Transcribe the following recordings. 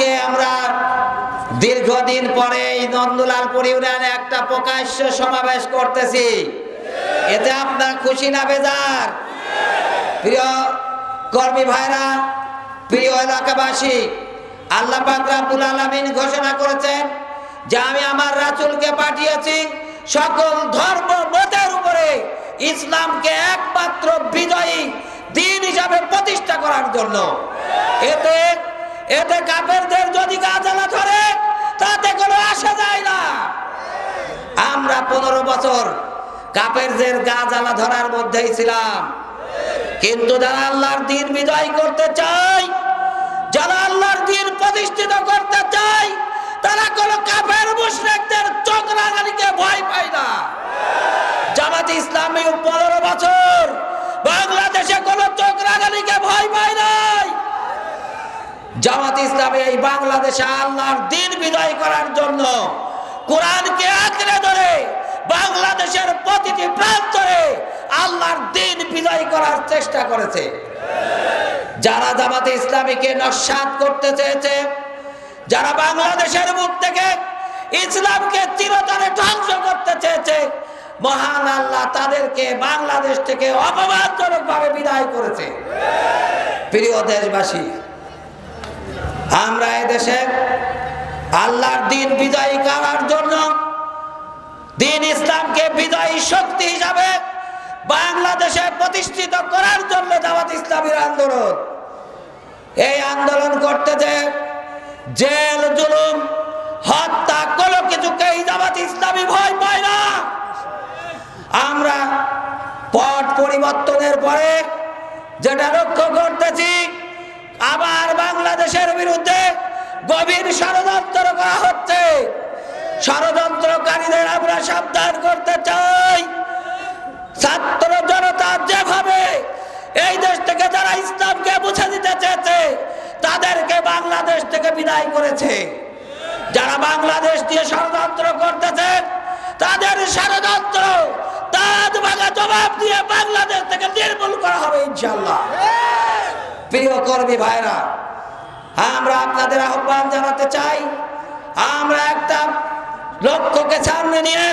আজকে আমরা দীর্ঘদিন পরে এই নন্দলালপুর ইউনিয়নে একটা প্রকাশ্য সমাবেশ করতেছি। এতে আপনার খুশি না বেজার? প্রিয় কর্মী ভাইরা, প্রিয় এলাকাবাসী, আল্লাহ পাক রব্বুল আলামিন ঘোষণা করেছেন যে আমি আমার রাসূলকে পাঠিয়েছি সকল ধর্ম মতের উপরে ইসলামকে একমাত্র বিজয়ী দিন হিসাবে প্রতিষ্ঠা করার জন্য। এতে কাফেরদের যদি গা জ্বালা ধরে তাতে কোনো আসা যায় না। আমরা 15 বছর কাফেরদের গা জ্বালা ধরার মধ্যেই ছিলাম, কিন্তু যারা আল্লাহর দ্বীন বিজয় করতে চায়, যারা আল্লাহর দ্বীন প্রতিষ্ঠিত করতে চায়, তারা কোনো কাফের মুশরিকদের চোখ রাঙানিকে ভয় পায় না। জামাত ইসলামী 15 বছর বাংলাদেশে কোনো চোখ রাঙানিকে ভয় পায় নাই। জামাত ইসলামী এই বাংলাদেশে আল্লাহর দ্বীন বিজয় করার জন্য কোরআনকে আঁকড়ে ধরে বাংলাদেশের প্রতিটি প্রান্তরে আল্লাহর দ্বীন বিজয় করার চেষ্টা করেছে। যারা জামাত ইসলামীকে নস্যাৎ করতে চেয়েছে, যারা বাংলাদেশের মুখ থেকে ইসলামকে চিরতরে ধ্বংস করতে চেয়েছে, মহান আল্লাহ তাদেরকে বাংলাদেশ থেকে অপমানজনকভাবে বিদায় করেছে। প্রিয় দেশবাসী, আমরা এদেশে আল্লাহর দ্বীন বিজয়ী করার জন্য, দ্বীন ইসলামকে বিজয়ী শক্তি হিসাবে বাংলাদেশে প্রতিষ্ঠিত করার জন্য জামাত ইসলামীর আন্দোলন। এই আন্দোলন করতে যে জেল, জুলুম, হত্যা কোনো কিছুকেই জামাত ইসলামী ভয় পায় না। আমরা পট পরিবর্তনের পরে যেটা লক্ষ্য করতেছি, আবার বাংলাদেশের বিরুদ্ধে গভীর ষড়যন্ত্র করা হচ্ছে। ষড়যন্ত্রকারীদের আমরা সাবধান করতে চাই। ছাত্র জনতা যেভাবে এই দেশ থেকে যারা ইসলামকে মুছে দিতে চেয়েছে তাদেরকে বাংলাদেশ থেকে বিদায় করেছে, যারা বাংলাদেশ দিয়ে ষড়যন্ত্র করতেছে তাদের ষড়যন্ত্র দাঁত ভাঙা জবাব দিয়ে বাংলাদেশ থেকে নির্মূল করা হবে ইনশাআল্লাহ। প্রিয় কর্মী ভাইরা, আমরা আপনাদের আহ্বান জানাতে চাই, আমরা একটা লক্ষ্যকে সামনে নিয়ে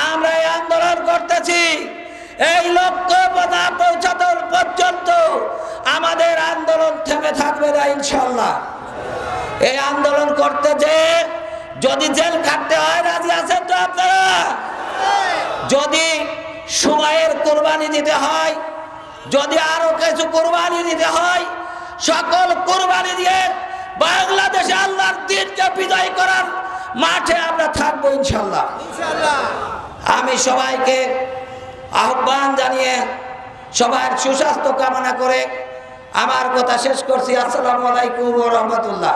আমরা এই আন্দোলন করতেছি। এই লক্ষ্য পৌঁছাতে পর্যন্ত আমাদের আন্দোলন থেমে থাকবে না ইনশাআল্লাহ। এই আন্দোলন করতে যে যদি জেল খাটতে হয় রাজি আছেন তো আপনারা? যদি সময়ের কুরবানি দিতে হয়, যদি আরো কিছু কুরবানি দিতে হয়, সকল কুরবানি দিয়ে বাংলাদেশে আল্লাহর দ্বীনকে বিজয় করার মাঠে আমরা থাকবো ইনশাআল্লাহ। আমি সবাইকে আহ্বান জানিয়ে সবার সুস্বাস্থ্য কামনা করে আমার কথা শেষ করছি। আসসালামু আলাইকুম ওয়া রাহমাতুল্লাহ।